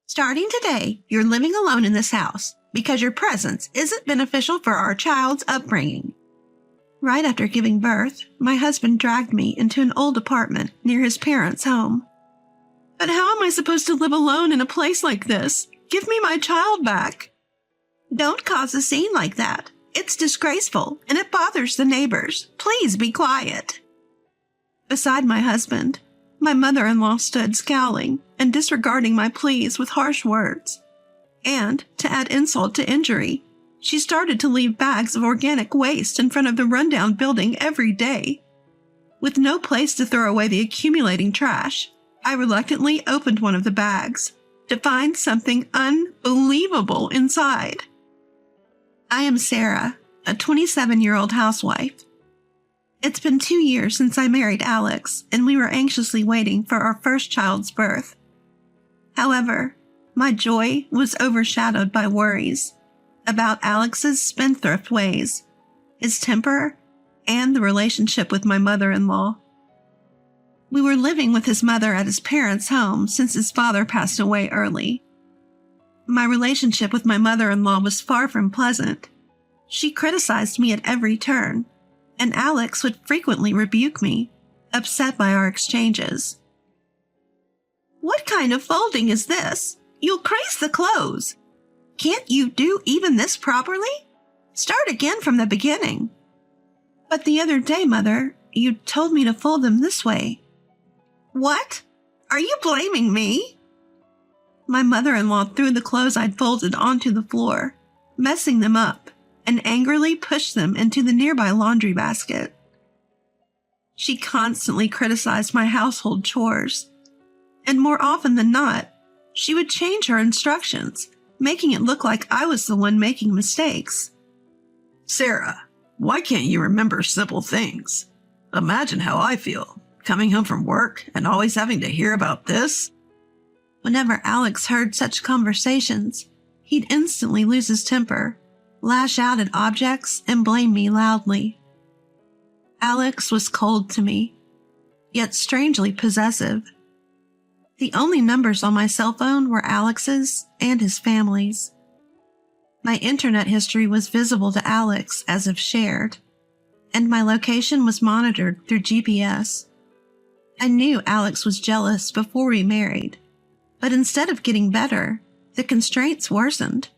Starting today, you're living alone in this house because your presence isn't beneficial for our child's upbringing. Right after giving birth, my husband dragged me into an old apartment near his parents' home. But how am I supposed to live alone in a place like this? Give me my child back. Don't cause a scene like that. It's disgraceful and it bothers the neighbors. Please be quiet. Beside my husband, my mother-in-law stood scowling and disregarding my pleas with harsh words. And, to add insult to injury, she started to leave bags of organic waste in front of the rundown building every day. With no place to throw away the accumulating trash, I reluctantly opened one of the bags to find something unbelievable inside. I am Sarah, a 27-year-old housewife. It's been 2 years since I married Alex, and we were anxiously waiting for our first child's birth. However, my joy was overshadowed by worries about Alex's spendthrift ways, his temper, and the relationship with my mother-in-law. We were living with his mother at his parents' home since his father passed away early. My relationship with my mother-in-law was far from pleasant. She criticized me at every turn, and Alex would frequently rebuke me, upset by our exchanges. "What kind of folding is this? You'll crease the clothes. Can't you do even this properly? Start again from the beginning." "But the other day, Mother, you told me to fold them this way." "What? Are you blaming me?" My mother-in-law threw the clothes I'd folded onto the floor, messing them up, and angrily pushed them into the nearby laundry basket. She constantly criticized my household chores, and more often than not, she would change her instructions, making it look like I was the one making mistakes. "Sarah, why can't you remember simple things? Imagine how I feel, coming home from work and always having to hear about this." Whenever Alex heard such conversations, he'd instantly lose his temper, lash out at objects, and blame me loudly. Alex was cold to me, yet strangely possessive. The only numbers on my cell phone were Alex's and his family's. My internet history was visible to Alex as if shared, and my location was monitored through GPS. I knew Alex was jealous before we married, but instead of getting better, the constraints worsened.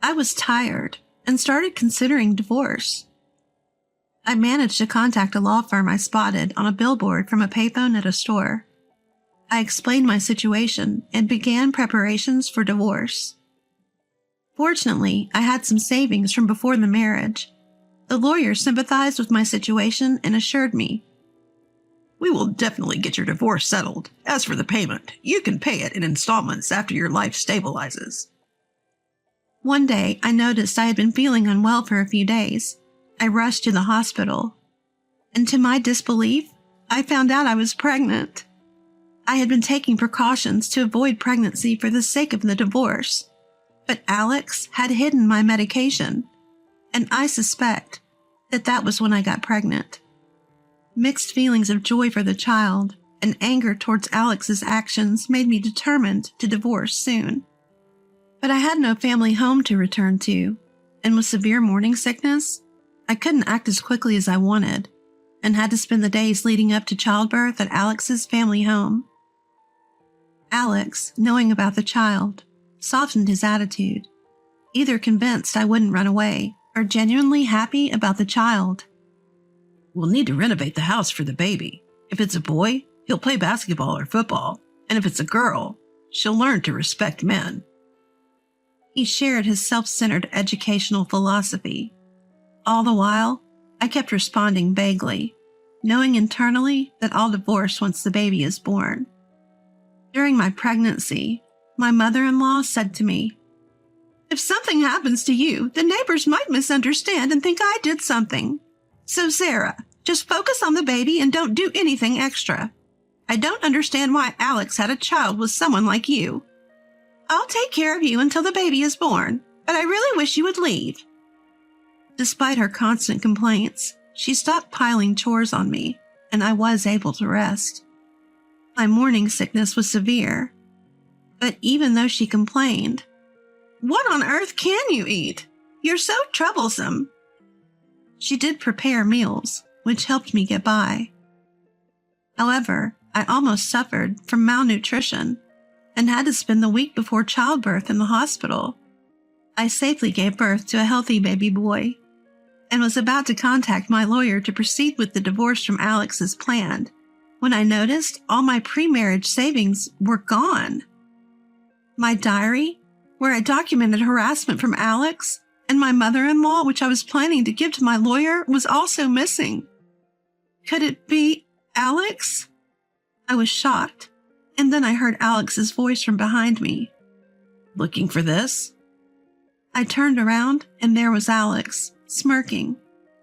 I was tired and started considering divorce. I managed to contact a law firm I spotted on a billboard from a payphone at a store. I explained my situation and began preparations for divorce. Fortunately, I had some savings from before the marriage. The lawyer sympathized with my situation and assured me, "We will definitely get your divorce settled. As for the payment, you can pay it in installments after your life stabilizes." One day, I noticed I had been feeling unwell for a few days. I rushed to the hospital, and to my disbelief, I found out I was pregnant. I had been taking precautions to avoid pregnancy for the sake of the divorce, but Alex had hidden my medication, and I suspect that was when I got pregnant. Mixed feelings of joy for the child and anger towards Alex's actions made me determined to divorce soon. But I had no family home to return to, and with severe morning sickness, I couldn't act as quickly as I wanted, and had to spend the days leading up to childbirth at Alex's family home. Alex, knowing about the child, softened his attitude, either convinced I wouldn't run away or genuinely happy about the child. "We'll need to renovate the house for the baby. If it's a boy, he'll play basketball or football, and if it's a girl, she'll learn to respect men." He shared his self-centered educational philosophy. All the while, I kept responding vaguely, knowing internally that I'll divorce once the baby is born. During my pregnancy, my mother-in-law said to me, "If something happens to you, the neighbors might misunderstand and think I did something. So Sarah, just focus on the baby and don't do anything extra. I don't understand why Alex had a child with someone like you. I'll take care of you until the baby is born, but I really wish you would leave." Despite her constant complaints, she stopped piling chores on me, and I was able to rest. My morning sickness was severe. But even though she complained, "What on earth can you eat? You're so troublesome," she did prepare meals, which helped me get by. However, I almost suffered from malnutrition and had to spend the week before childbirth in the hospital. I safely gave birth to a healthy baby boy and was about to contact my lawyer to proceed with the divorce from Alex as planned when I noticed all my pre-marriage savings were gone. My diary, where I documented harassment from Alex, and my mother-in-law, which I was planning to give to my lawyer, was also missing. Could it be Alex? I was shocked, and then I heard Alex's voice from behind me. "Looking for this?" I turned around, and there was Alex, smirking,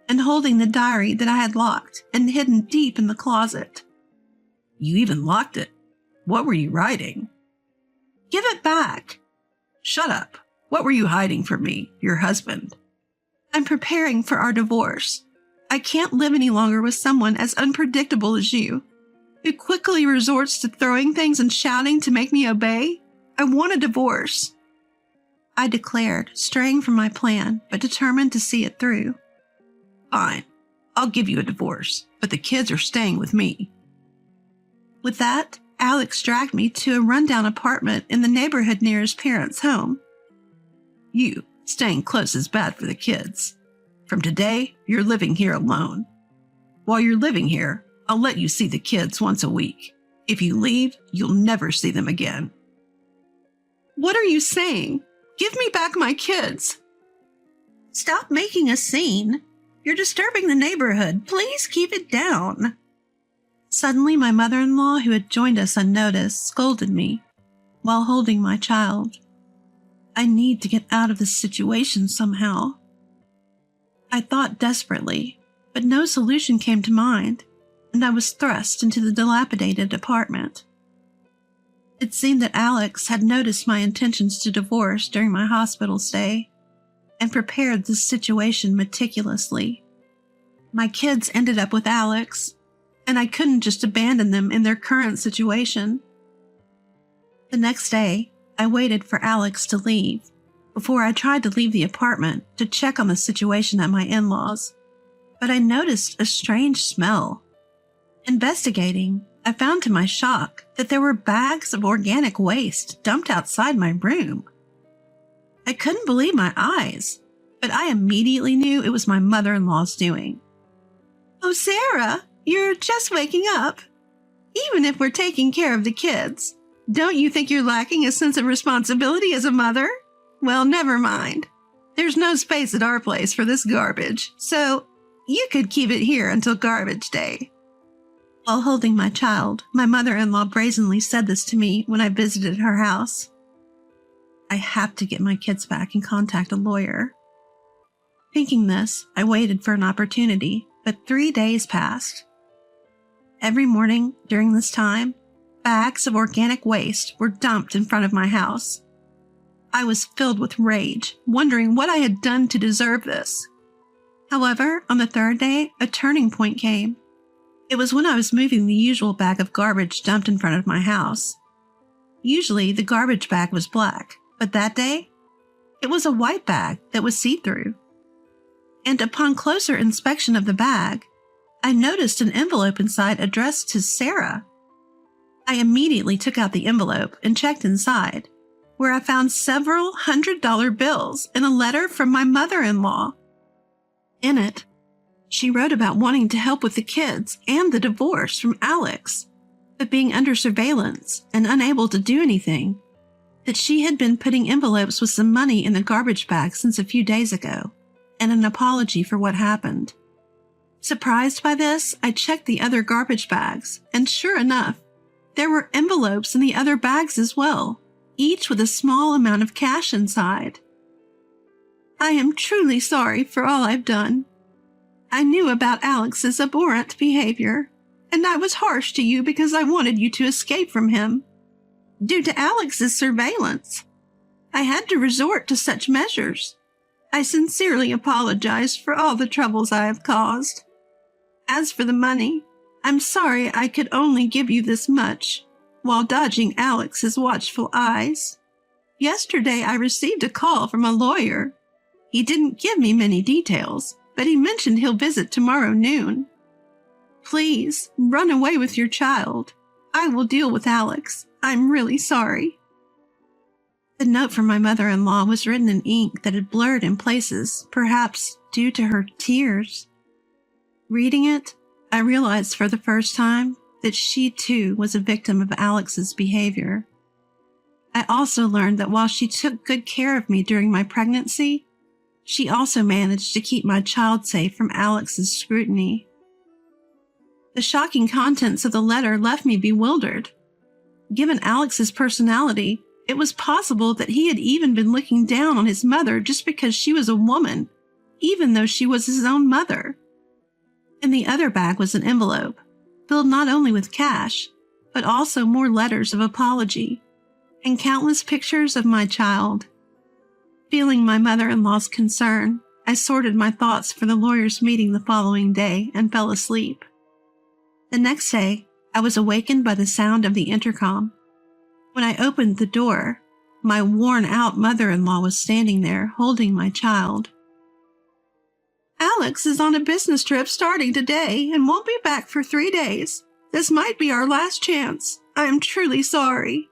and holding the diary that I had locked and hidden deep in the closet. "You even locked it. What were you writing?" "Give it back." "Shut up. What were you hiding from me, your husband?" "I'm preparing for our divorce. I can't live any longer with someone as unpredictable as you, who quickly resorts to throwing things and shouting to make me obey. I want a divorce," I declared, straying from my plan, but determined to see it through. "Fine. I'll give you a divorce, but the kids are staying with me." With that, Alex dragged me to a rundown apartment in the neighborhood near his parents' home. "You, staying close is bad for the kids. From today, you're living here alone. While you're living here, I'll let you see the kids once a week. If you leave, you'll never see them again." "What are you saying? Give me back my kids." "Stop making a scene. You're disturbing the neighborhood. Please keep it down." Suddenly, my mother-in-law, who had joined us unnoticed, scolded me while holding my child. I need to get out of this situation somehow. I thought desperately, but no solution came to mind, and I was thrust into the dilapidated apartment. It seemed that Alex had noticed my intentions to divorce during my hospital stay and prepared this situation meticulously. My kids ended up with Alex, and I couldn't just abandon them in their current situation. The next day, I waited for Alex to leave before I tried to leave the apartment to check on the situation at my in-laws, but I noticed a strange smell. Investigating, I found to my shock that there were bags of organic waste dumped outside my room. I couldn't believe my eyes, but I immediately knew it was my mother-in-law's doing. "Oh, Sarah, you're just waking up. Even if we're taking care of the kids, don't you think you're lacking a sense of responsibility as a mother? Well, never mind. There's no space at our place for this garbage, so you could keep it here until garbage day." While holding my child, my mother-in-law brazenly said this to me when I visited her house. I have to get my kids back and contact a lawyer. Thinking this, I waited for an opportunity, but 3 days passed. Every morning during this time, bags of organic waste were dumped in front of my house. I was filled with rage, wondering what I had done to deserve this. However, on the 3rd day, a turning point came. It was when I was moving the usual bag of garbage dumped in front of my house. Usually, the garbage bag was black, but that day, it was a white bag that was see-through. And upon closer inspection of the bag, I noticed an envelope inside addressed to Sarah. I immediately took out the envelope and checked inside, where I found several $100 bills and a letter from my mother-in-law. In it, she wrote about wanting to help with the kids and the divorce from Alex, but being under surveillance and unable to do anything, that she had been putting envelopes with some money in the garbage bag since a few days ago, and an apology for what happened. Surprised by this, I checked the other garbage bags, and sure enough, there were envelopes in the other bags as well, each with a small amount of cash inside. I am truly sorry for all I've done. I knew about Alex's abhorrent behavior, and I was harsh to you because I wanted you to escape from him. Due to Alex's surveillance, I had to resort to such measures. I sincerely apologize for all the troubles I have caused. As for the money, I'm sorry I could only give you this much. while dodging Alex's watchful eyes. Yesterday I received a call from a lawyer. He didn't give me many details, but he mentioned he'll visit tomorrow noon. Please, run away with your child. I will deal with Alex. I'm really sorry. The note from my mother-in-law was written in ink that had blurred in places, perhaps due to her tears. Reading it, I realized for the first time that she too was a victim of Alex's behavior. I also learned that while she took good care of me during my pregnancy, she also managed to keep my child safe from Alex's scrutiny. The shocking contents of the letter left me bewildered. Given Alex's personality, it was possible that he had even been looking down on his mother just because she was a woman, even though she was his own mother. In the other bag was an envelope, filled not only with cash, but also more letters of apology, and countless pictures of my child. Feeling my mother-in-law's concern, I sorted my thoughts for the lawyer's meeting the following day and fell asleep. The next day, I was awakened by the sound of the intercom. When I opened the door, my worn-out mother-in-law was standing there holding my child. Alex is on a business trip starting today and won't be back for 3 days. This might be our last chance. I am truly sorry.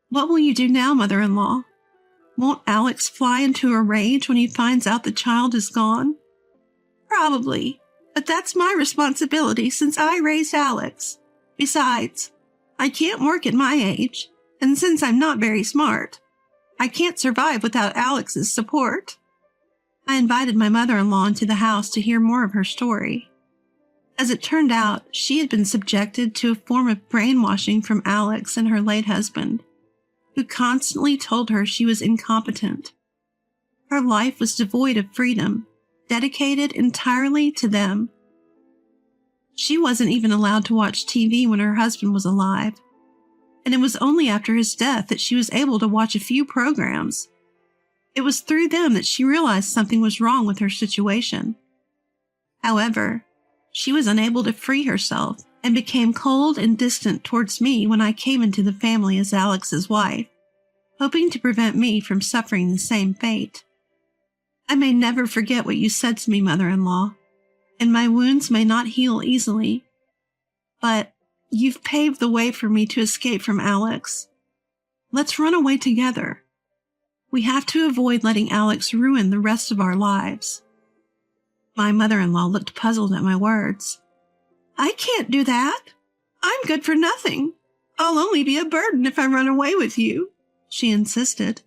What will you do now, mother-in-law? Won't Alex fly into a rage when he finds out the child is gone? Probably, but that's my responsibility since I raised Alex. Besides, I can't work at my age, and since I'm not very smart, I can't survive without Alex's support. I invited my mother-in-law into the house to hear more of her story. As it turned out, she had been subjected to a form of brainwashing from Alex and her late husband, who constantly told her she was incompetent. Her life was devoid of freedom, dedicated entirely to them. She wasn't even allowed to watch TV when her husband was alive, and it was only after his death that she was able to watch a few programs. It was through them that she realized something was wrong with her situation. However, she was unable to free herself and became cold and distant towards me when I came into the family as Alex's wife, hoping to prevent me from suffering the same fate. I may never forget what you said to me, mother-in-law, and my wounds may not heal easily, but you've paved the way for me to escape from Alex. Let's run away together. We have to avoid letting Alex ruin the rest of our lives. My mother-in-law looked puzzled at my words. I can't do that. I'm good for nothing. I'll only be a burden if I run away with you, she insisted.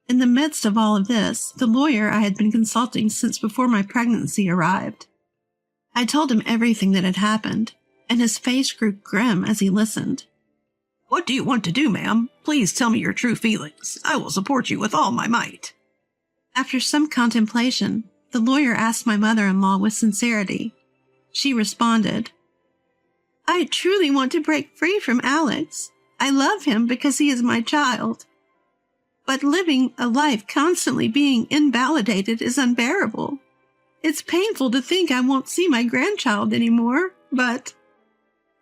In the midst of all of this, the lawyer I had been consulting since before my pregnancy arrived. I told him everything that had happened, and his face grew grim as he listened. What do you want to do, ma'am? Please tell me your true feelings. I will support you with all my might. After some contemplation, the lawyer asked my mother-in-law with sincerity. She responded, I truly want to break free from Alex. I love him because he is my child. But living a life constantly being invalidated is unbearable. It's painful to think I won't see my grandchild anymore, but...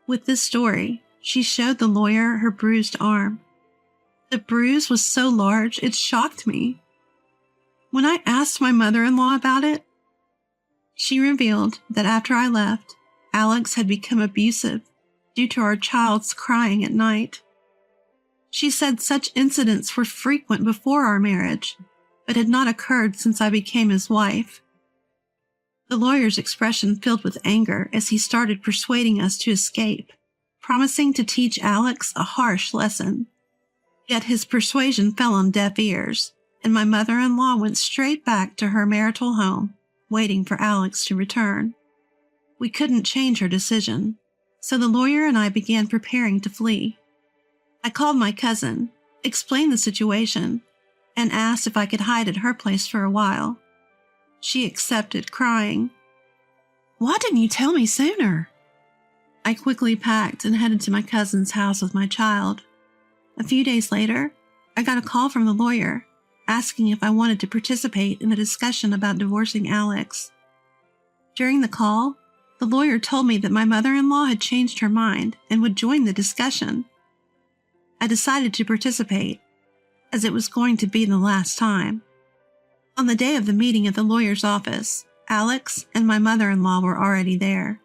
With this story, she showed the lawyer her bruised arm. The bruise was so large it shocked me. When I asked my mother-in-law about it, she revealed that after I left, Alex had become abusive due to our child's crying at night. She said such incidents were frequent before our marriage, but had not occurred since I became his wife. The lawyer's expression filled with anger as he started persuading us to escape, promising to teach Alex a harsh lesson. Yet his persuasion fell on deaf ears, and my mother-in-law went straight back to her marital home, waiting for Alex to return. We couldn't change her decision, so the lawyer and I began preparing to flee. I called my cousin, explained the situation, and asked if I could hide at her place for a while. She accepted, crying, Why didn't you tell me sooner? I quickly packed and headed to my cousin's house with my child. A few days later, I got a call from the lawyer, asking if I wanted to participate in a discussion about divorcing Alex. During the call, The lawyer told me that my mother-in-law had changed her mind and would join the discussion. I decided to participate, as it was going to be the last time. On the day of the meeting at the lawyer's office, Alex and my mother-in-law were already there.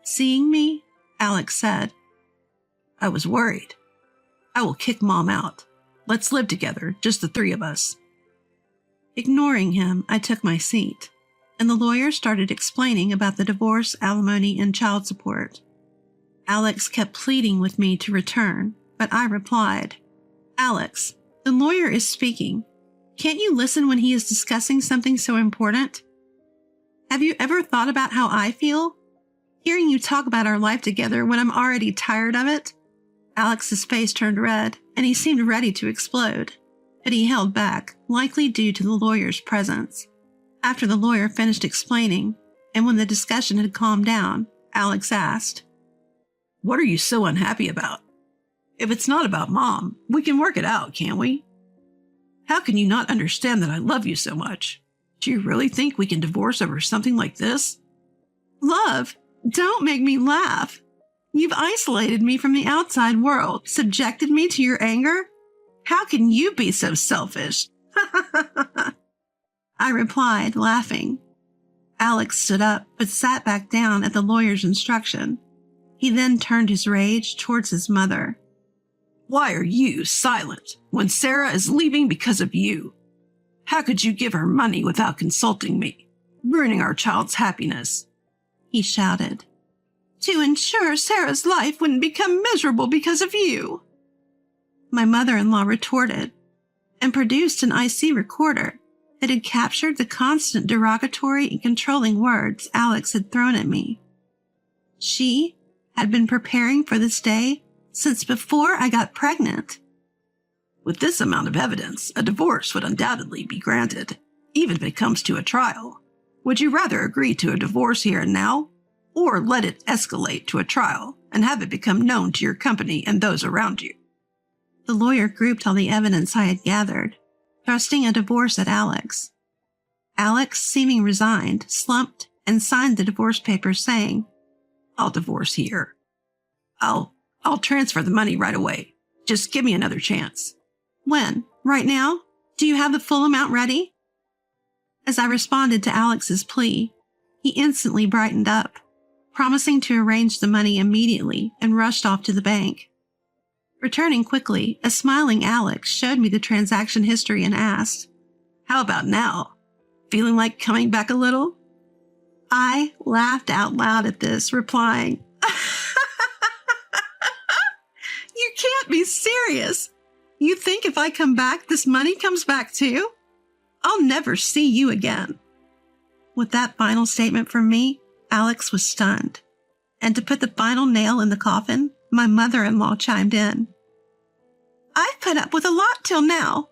Seeing me, Alex said, "I was worried. I will kick Mom out. Let's live together, just the three of us." Ignoring him, I took my seat, and the lawyer started explaining about the divorce, alimony, and child support. Alex kept pleading with me to return, but I replied, "Alex, the lawyer is speaking. Can't you listen when he is discussing something so important? Have you ever thought about how I feel? Hearing you talk about our life together when I'm already tired of it?" Alex's face turned red, and he seemed ready to explode, but he held back, likely due to the lawyer's presence. After the lawyer finished explaining, and when the discussion had calmed down, Alex asked, "What are you so unhappy about? If it's not about Mom, we can work it out, can't we? How can you not understand that I love you so much? Do you really think we can divorce over something like this?" "Love, don't make me laugh. You've isolated me from the outside world, subjected me to your anger. How can you be so selfish?" I replied, laughing. Alex stood up, but sat back down at the lawyer's instruction. He then turned his rage towards his mother. "Why are you silent when Sarah is leaving because of you? How could you give her money without consulting me, ruining our child's happiness?" he shouted. "To ensure Sarah's life wouldn't become miserable because of you," my mother-in-law retorted, and produced an IC recorder that had captured the constant derogatory and controlling words Alex had thrown at me. She had been preparing for this day since before I got pregnant. "With this amount of evidence, a divorce would undoubtedly be granted, even if it comes to a trial. Would you rather agree to a divorce here and now, or let it escalate to a trial and have it become known to your company and those around you?" The lawyer grouped all the evidence I had gathered, thrusting a divorce at Alex. Alex, seeming resigned, slumped and signed the divorce papers, saying, "I'll divorce here. I'll transfer the money right away. Just give me another chance." "When? Right now? Do you have the full amount ready?" As I responded to Alex's plea, he instantly brightened up, promising to arrange the money immediately, and rushed off to the bank. Returning quickly, a smiling Alex showed me the transaction history and asked, "How about now? Feeling like coming back a little?" I laughed out loud at this, replying, "You can't be serious. You think if I come back, this money comes back too? I'll never see you again." With that final statement from me, Alex was stunned. And to put the final nail in the coffin, my mother-in-law chimed in. "I've put up with a lot till now,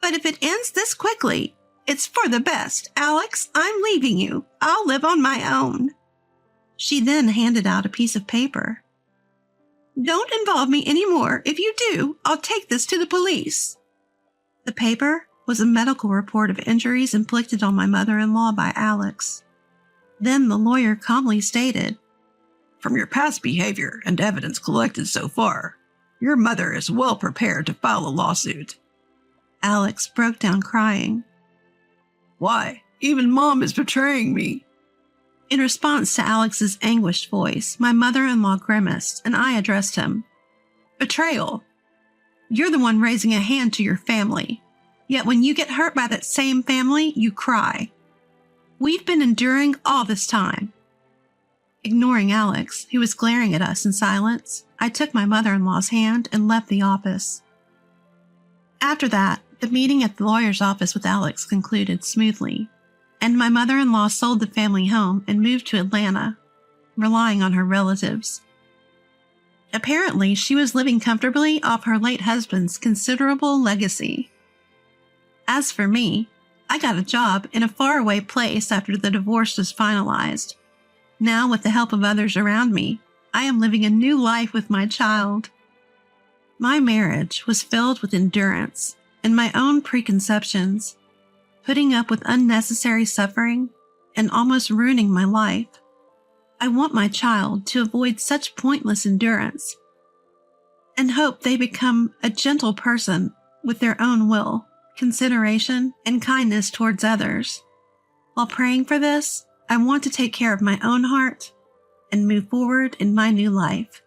but if it ends this quickly, it's for the best. Alex, I'm leaving you. I'll live on my own." She then handed out a piece of paper. "Don't involve me anymore. If you do, I'll take this to the police." The paper was a medical report of injuries inflicted on my mother-in-law by Alex. Then the lawyer calmly stated, "From your past behavior and evidence collected so far, your mother is well prepared to file a lawsuit." Alex broke down crying. "Why? Even Mom is betraying me." In response to Alex's anguished voice, my mother-in-law grimaced, and I addressed him. "Betrayal? You're the one raising a hand to your family. Yet when you get hurt by that same family, you cry. We've been enduring all this time." Ignoring Alex, who was glaring at us in silence, I took my mother-in-law's hand and left the office. After that, the meeting at the lawyer's office with Alex concluded smoothly, and my mother-in-law sold the family home and moved to Atlanta, relying on her relatives. Apparently, she was living comfortably off her late husband's considerable legacy. As for me, I got a job in a faraway place after the divorce was finalized. Now, with the help of others around me, I am living a new life with my child. My marriage was filled with endurance and my own preconceptions, putting up with unnecessary suffering and almost ruining my life. I want my child to avoid such pointless endurance and hope they become a gentle person with their own will, consideration, and kindness towards others. While praying for this, I want to take care of my own heart and move forward in my new life.